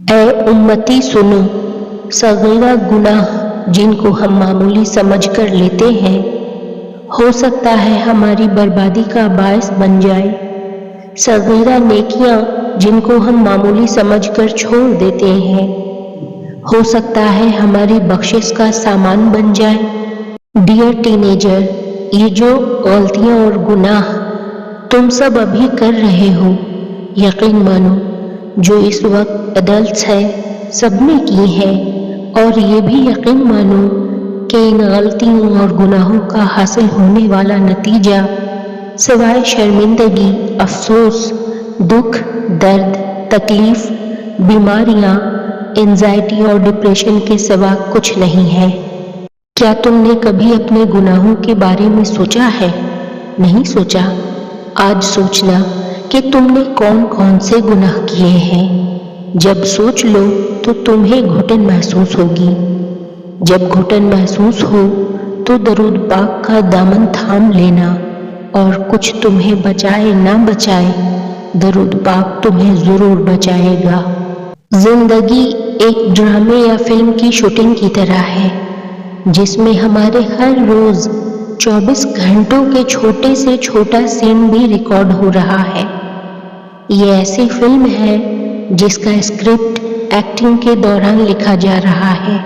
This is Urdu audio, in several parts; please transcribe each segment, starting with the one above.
اے امتی سنو، صغیرہ گناہ جن کو ہم معمولی سمجھ کر لیتے ہیں ہو سکتا ہے ہماری بربادی کا باعث بن جائے۔ صغیرہ نیکیاں جن کو ہم معمولی سمجھ کر چھوڑ دیتے ہیں ہو سکتا ہے ہماری بخشش کا سامان بن جائے۔ ڈیئر ٹینیجر، یہ جو غلطیاں اور گناہ تم سب ابھی کر رہے ہو، یقین مانو جو اس وقت ایڈلٹس ہیں سب نے کی ہیں، اور یہ بھی یقین مانو کہ ان غلطیوں اور گناہوں کا حاصل ہونے والا نتیجہ سوائے شرمندگی، افسوس، دکھ، درد، تکلیف، بیماریاں، انزائٹی اور ڈپریشن کے سوا کچھ نہیں ہے۔ کیا تم نے کبھی اپنے گناہوں کے بارے میں سوچا ہے؟ نہیں سوچا؟ آج سوچنا کہ تم نے کون کون سے گناہ کیے ہیں۔ جب سوچ لو تو تمہیں گھٹن محسوس ہوگی۔ جب گھٹن محسوس ہو تو درود پاک کا دامن تھام لینا، اور کچھ تمہیں بچائے نہ بچائے، درود پاک تمہیں ضرور بچائے گا۔ زندگی ایک ڈرامے یا فلم کی شوٹنگ کی طرح ہے جس میں ہمارے ہر روز 24 گھنٹوں کے چھوٹے سے چھوٹا سین بھی ریکارڈ ہو رہا ہے۔ یہ ایسی فلم ہے جس کا اسکرپٹ ایکٹنگ کے دوران لکھا جا رہا ہے،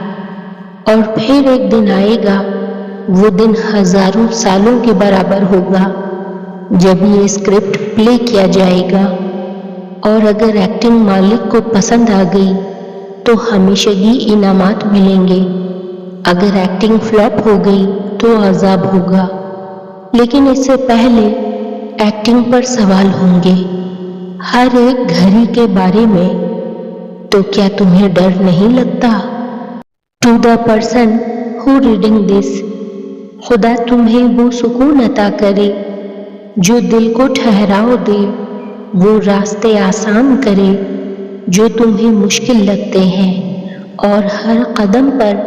اور پھر ایک دن آئے گا، وہ دن ہزاروں سالوں کے برابر ہوگا جب یہ اسکرپٹ پلے کیا جائے گا، اور اگر ایکٹنگ مالک کو پسند آ گئی تو ہمیشگی انعامات ملیں گے، اگر ایکٹنگ فلاپ ہو گئی تو عذاب ہوگا۔ لیکن اس سے پہلے ایکٹنگ پر سوال ہوں گے، ہر ایک گھڑی کے بارے میں، تو کیا تمہیں ڈر نہیں لگتا؟ To the person who reading this, خدا تمہیں وہ سکون عطا کرے جو دل کو ٹھہراؤ دے، وہ راستے آسان کرے جو تمہیں مشکل لگتے ہیں، اور ہر قدم پر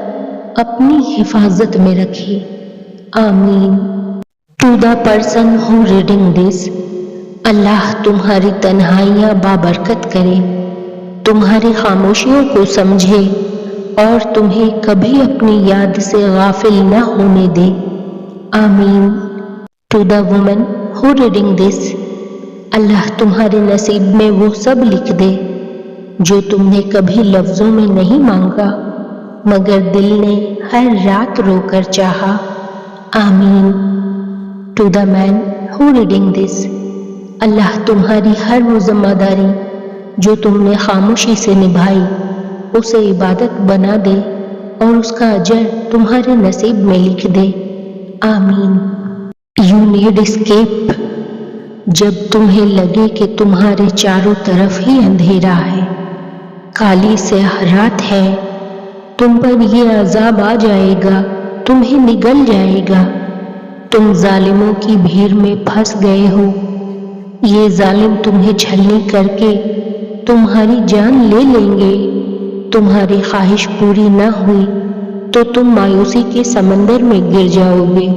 اپنی حفاظت میں رکھے۔ آمین۔ To the person who reading this, اللہ تمہاری تنہائیاں بابرکت کرے، تمہاری خاموشیوں کو سمجھے، اور تمہیں کبھی اپنی یاد سے غافل نہ ہونے دے۔ آمین۔ To the woman who reading this, اللہ تمہارے نصیب میں وہ سب لکھ دے جو تم نے کبھی لفظوں میں نہیں مانگا مگر دل نے ہر رات رو کر چاہا۔ آمین۔ To the main who reading this, اللہ تمہاری ہر وہ ذمہ داری جو تم نے خاموشی سے نبھائی اسے عبادت بنا دے، اور اس کا اجر تمہارے نصیب میں لکھ دے۔ آمین۔ یو نیڈ اسکیپ، جب تمہیں لگے کہ تمہارے چاروں طرف ہی اندھیرا ہے، کالی سیاہ رات ہے، تم پر یہ عذاب آ جائے گا، تمہیں نگل جائے گا، تم ظالموں کی بھیڑ میں پھنس گئے ہو، یہ ظالم تمہیں چھلنی کر کے تمہاری جان لے لیں گے، تمہاری خواہش پوری نہ ہوئی تو تم مایوسی کے سمندر میں گر جاؤ گے،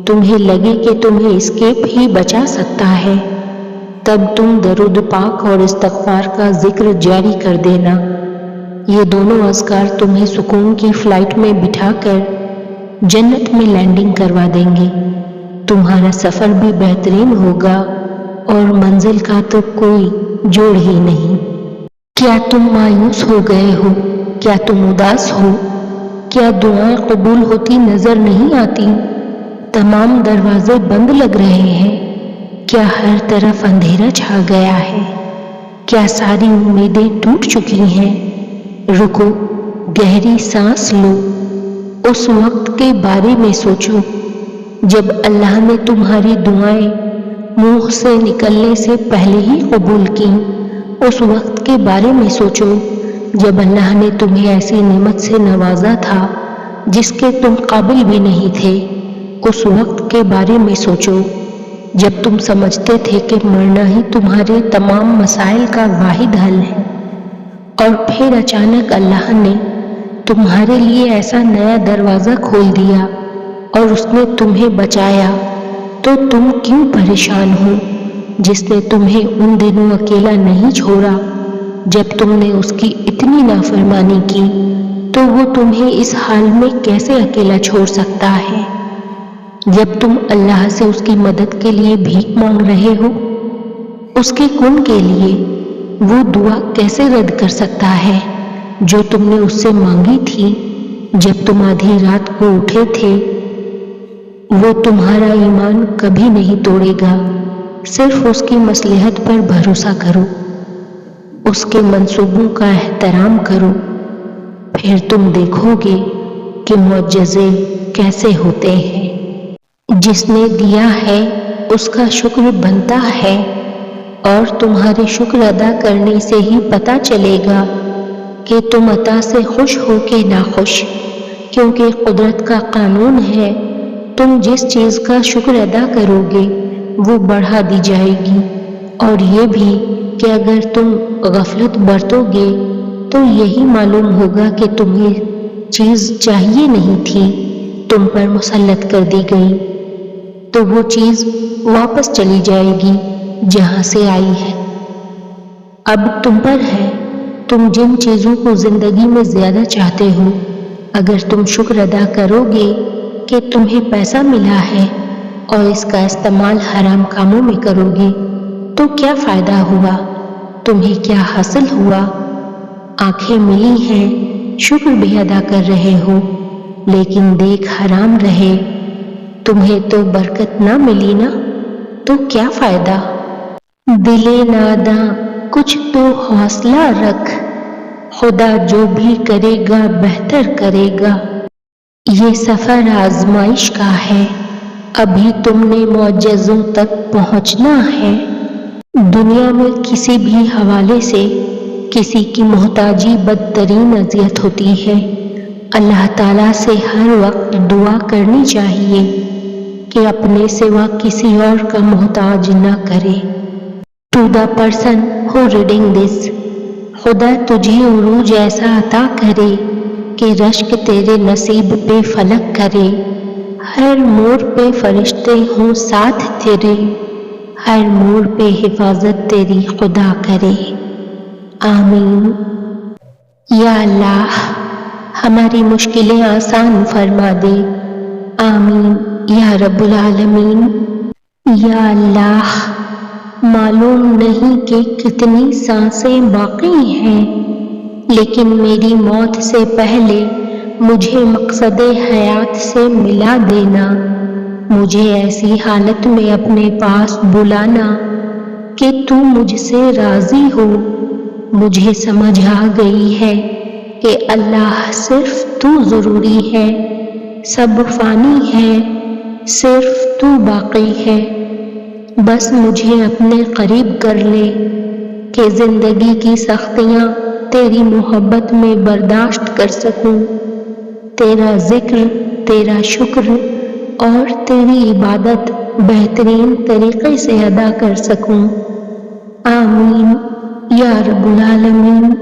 تمہیں لگے کہ تمہیں اسکیپ ہی بچا سکتا ہے، تب تم درود پاک اور استغفار کا ذکر جاری کر دینا، یہ دونوں اذکار تمہیں سکون کی فلائٹ میں بٹھا کر جنت میں لینڈنگ کروا دیں گے، تمہارا سفر بھی بہترین ہوگا اور منزل کا تو کوئی جوڑ ہی نہیں۔ کیا تم مایوس ہو گئے ہو؟ کیا تم اداس ہو؟ کیا دعائیں قبول ہوتی نظر نہیں آتی؟ تمام دروازے بند لگ رہے ہیں؟ کیا ہر طرف اندھیرا چھا گیا ہے؟ کیا ساری امیدیں ٹوٹ چکی ہیں؟ رکو، گہری سانس لو، اس وقت کے بارے میں سوچو جب اللہ نے تمہاری دعائیں منہ سے نکلنے سے پہلے ہی قبول کی، اس وقت کے بارے میں سوچو جب اللہ نے تمہیں ایسی نعمت سے نوازا تھا جس کے تم قابل بھی نہیں تھے، اس وقت کے بارے میں سوچو جب تم سمجھتے تھے کہ مرنا ہی تمہارے تمام مسائل کا واحد حل ہے، اور پھر اچانک اللہ نے تمہارے لیے ایسا نیا دروازہ کھول دیا اور اس نے تمہیں بچایا، تو تم کیوں پریشان ہو؟ جس نے تمہیں ان دنوں اکیلا نہیں چھوڑا جب تم نے اس کی اتنی نافرمانی کی تو وہ تمہیں اس حال میں کیسے اکیلا چھوڑ سکتا ہے؟ جب تم اللہ سے اس کی مدد کے لیے بھیک مانگ رہے ہو، اس کے کن کے لیے، وہ دعا کیسے رد کر سکتا ہے جو تم نے اس سے مانگی تھی جب تم آدھی رات کو اٹھے تھے؟ وہ تمہارا ایمان کبھی نہیں توڑے گا، صرف اس کی مصلحت پر بھروسہ کرو، اس کے منصوبوں کا احترام کرو، پھر تم دیکھو گے کہ معجزے کیسے ہوتے ہیں۔ جس نے دیا ہے اس کا شکر بنتا ہے، اور تمہارے شکر ادا کرنے سے ہی پتہ چلے گا کہ تم عطا سے خوش ہو کہ ناخوش، کیونکہ قدرت کا قانون ہے تم جس چیز کا شکر ادا کرو گے وہ بڑھا دی جائے گی، اور یہ بھی کہ اگر تم غفلت برتو گے تو یہی معلوم ہوگا کہ تمہیں چیز چاہیے نہیں تھی، تم پر مسلط کر دی گئی، تو وہ چیز واپس چلی جائے گی جہاں سے آئی ہے۔ اب تم پر ہے، تم جن چیزوں کو زندگی میں زیادہ چاہتے ہو، اگر تم شکر ادا کرو گے کہ تمہیں پیسہ ملا ہے اور اس کا استعمال حرام کاموں میں کرو گے تو کیا فائدہ ہوا؟ تمہیں کیا حاصل ہوا؟ آنکھیں ملی ہیں، شکر بھی ادا کر رہے ہو، لیکن دیکھ حرام رہے، تمہیں تو برکت نہ ملی نا، تو کیا فائدہ؟ دل ناداں کچھ تو حوصلہ رکھ، خدا جو بھی کرے گا بہتر کرے گا۔ یہ سفر آزمائش کا ہے، ابھی تم نے معجزوں تک پہنچنا ہے۔ دنیا میں کسی بھی حوالے سے کسی کی محتاجی بدترین اذیت ہوتی ہے۔ اللہ تعالیٰ سے ہر وقت دعا کرنی چاہیے کہ اپنے سوا کسی اور کا محتاج نہ کرے۔ To the person who reading this، خدا تجھے عروج ایسا عطا کرے کہ رشک تیرے نصیب پہ فلک کرے، ہر موڑ پہ فرشتے ہوں ساتھ تیرے، ہر موڑ پہ حفاظت تیری خدا کرے، آمین۔ یا اللہ ہماری مشکلیں آسان فرما دے، آمین یا رب العالمین۔ یا اللہ معلوم نہیں کہ کتنی سانسیں باقی ہیں، لیکن میری موت سے پہلے مجھے مقصد حیات سے ملا دینا، مجھے ایسی حالت میں اپنے پاس بلانا کہ تو مجھ سے راضی ہو۔ مجھے سمجھ آ گئی ہے کہ اللہ صرف تو ضروری ہے، سب فانی ہے، صرف تو باقی ہے۔ بس مجھے اپنے قریب کر لے کہ زندگی کی سختیاں تیری محبت میں برداشت کر سکوں، تیرا ذکر، تیرا شکر اور تیری عبادت بہترین طریقے سے ادا کر سکوں، آمین یا رب العالمین۔